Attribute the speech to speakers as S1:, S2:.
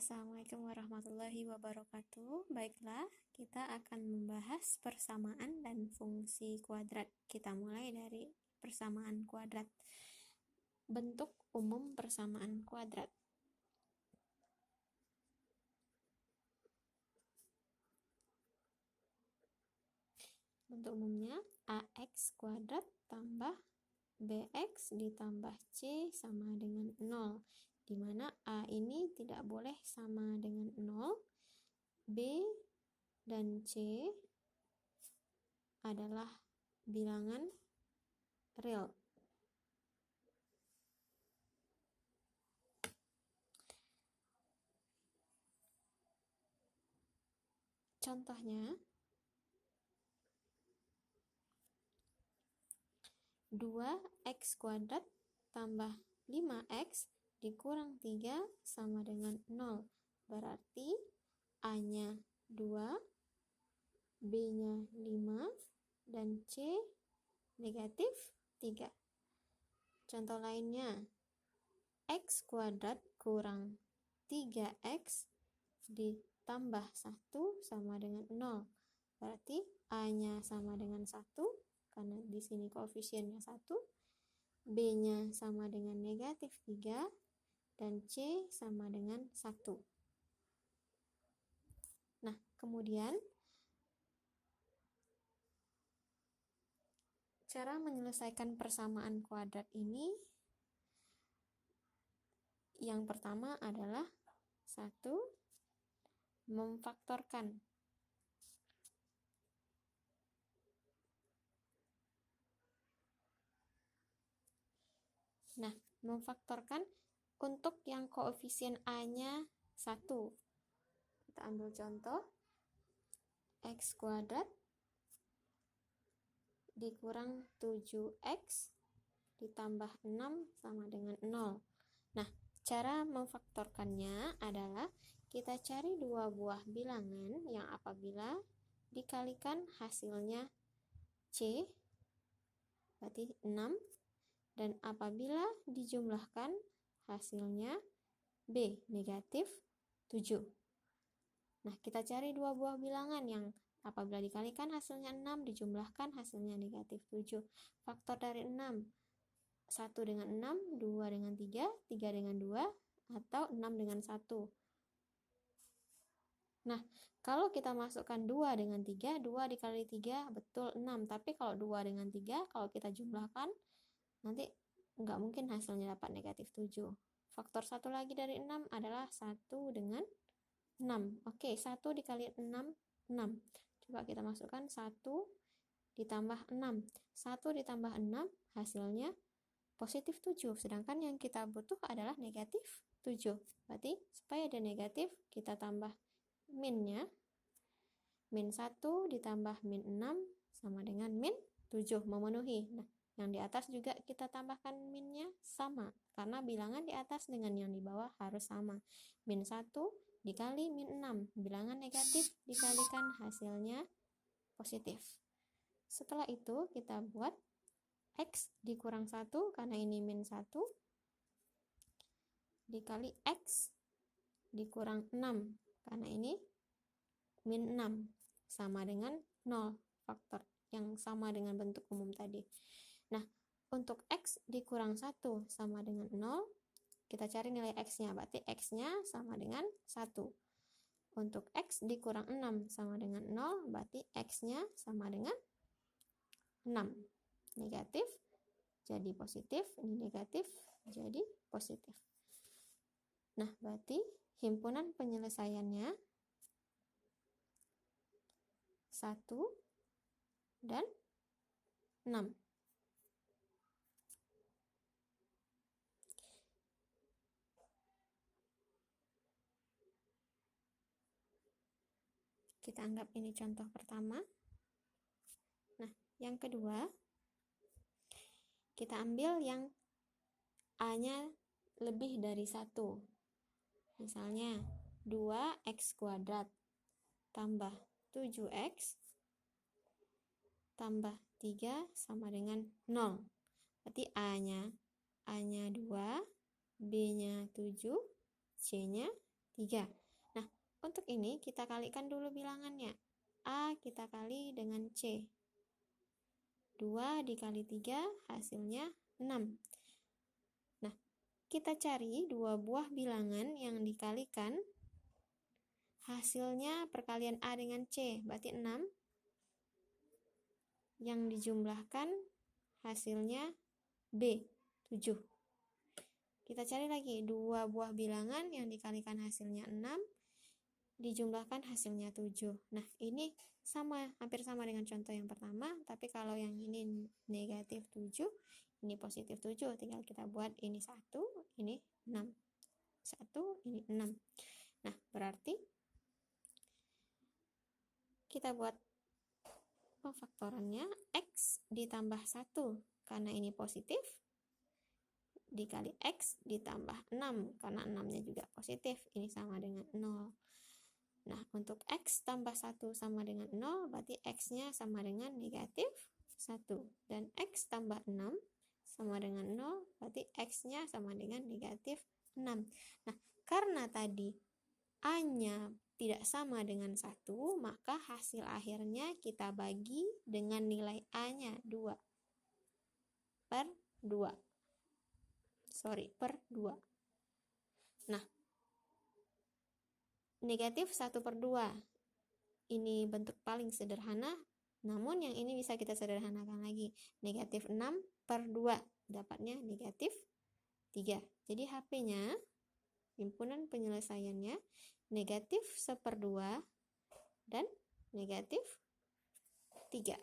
S1: Assalamualaikum warahmatullahi wabarakatuh. Baiklah, kita akan membahas persamaan dan fungsi kuadrat. Kita mulai dari persamaan kuadrat. Bentuk umum persamaan kuadrat. Bentuk umumnya ax kuadrat tambah bx ditambah c sama dengan 0. Di mana A ini tidak boleh sama dengan 0, B dan C adalah bilangan real. Contohnya, 2x kuadrat tambah 5x dikurang 3 sama dengan 0. Berarti A-nya 2, B-nya 5, dan C negatif 3. Contoh lainnya, x kuadrat kurang 3x ditambah 1 sama dengan 0. Berarti A-nya sama dengan 1, karena di sini koefisiennya 1, B-nya sama dengan negatif 3, dan C sama dengan 1. Nah, kemudian cara menyelesaikan persamaan kuadrat ini, yang pertama adalah 1. Memfaktorkan. Nah, memfaktorkan untuk yang koefisien A-nya 1. Kita ambil contoh, x kuadrat dikurang 7x ditambah 6 sama dengan 0. Nah, cara memfaktorkannya adalah kita cari dua buah bilangan yang apabila dikalikan hasilnya C, berarti 6, dan apabila dijumlahkan hasilnya B, negatif 7. Nah, kita cari dua buah bilangan yang apabila dikalikan hasilnya 6, dijumlahkan hasilnya negatif 7. Faktor dari 6, 1 dengan 6, 2 dengan 3, 3 dengan 2, atau 6 dengan 1. Nah, kalau kita masukkan 2 dengan 3, 2 dikali 3 betul 6. Tapi kalau 2 dengan 3, kalau kita jumlahkan, nanti nggak mungkin hasilnya dapat negatif 7. Faktor 1 lagi dari 6 adalah 1 dengan 6. Oke, 1 dikali 6, 6. Coba kita masukkan 1 ditambah 6. 1 ditambah 6 hasilnya positif 7. Sedangkan yang kita butuh adalah negatif 7. Berarti supaya ada negatif, kita tambah minnya. Min 1 ditambah min 6 sama dengan min 7, memenuhi. Nah, yang di atas juga kita tambahkan minnya sama, karena bilangan di atas dengan yang di bawah harus sama. Min 1 dikali min 6, bilangan negatif dikalikan hasilnya positif. Setelah itu kita buat x dikurang 1, karena ini min 1, dikali x dikurang 6, karena ini min 6, sama dengan 0, faktor yang sama dengan bentuk umum tadi. Nah, untuk x dikurang 1 sama dengan 0, kita cari nilai x-nya, berarti x-nya sama dengan 1. Untuk x dikurang 6 sama dengan 0, berarti x-nya sama dengan 6. Negatif jadi positif, ini negatif jadi positif. Nah, berarti himpunan penyelesaiannya 1 dan 6. Kita anggap ini contoh pertama. Nah, yang kedua, kita ambil yang A-nya lebih dari 1. Misalnya, 2x kuadrat tambah 7x tambah 3 sama dengan 0. Berarti A-nya 2, B-nya 7, C-nya 3. Nah, untuk ini kita kalikan dulu bilangannya. A kita kali dengan C. 2 dikali 3 hasilnya 6. Nah, kita cari dua buah bilangan yang dikalikan. Hasilnya perkalian A dengan C, berarti 6. Yang dijumlahkan hasilnya B, 7. Kita cari lagi dua buah bilangan yang dikalikan hasilnya 6, dijumlahkan hasilnya 7. Nah, ini sama, hampir sama dengan contoh yang pertama, tapi kalau yang ini negatif 7, ini positif 7, tinggal kita buat ini 1, ini 6. 1, ini 6. Nah, berarti kita buat pemfaktorannya X ditambah 1, karena ini positif, dikali X ditambah 6, karena 6-nya juga positif, ini sama dengan 0. Nah, untuk X tambah 1 sama dengan 0, berarti X-nya sama dengan negatif 1. Dan X tambah 6 sama dengan 0, berarti X-nya sama dengan negatif 6. Nah, karena tadi A-nya tidak sama dengan 1, maka hasil akhirnya kita bagi dengan nilai A-nya 2 per 2. Per 2. Nah, negatif 1 per 2. Ini bentuk paling sederhana, namun yang ini bisa kita sederhanakan lagi. Negatif 6 per 2. Dapatnya negatif 3. Jadi HP-nya, himpunan penyelesaiannya, negatif 1/2 dan negatif 3.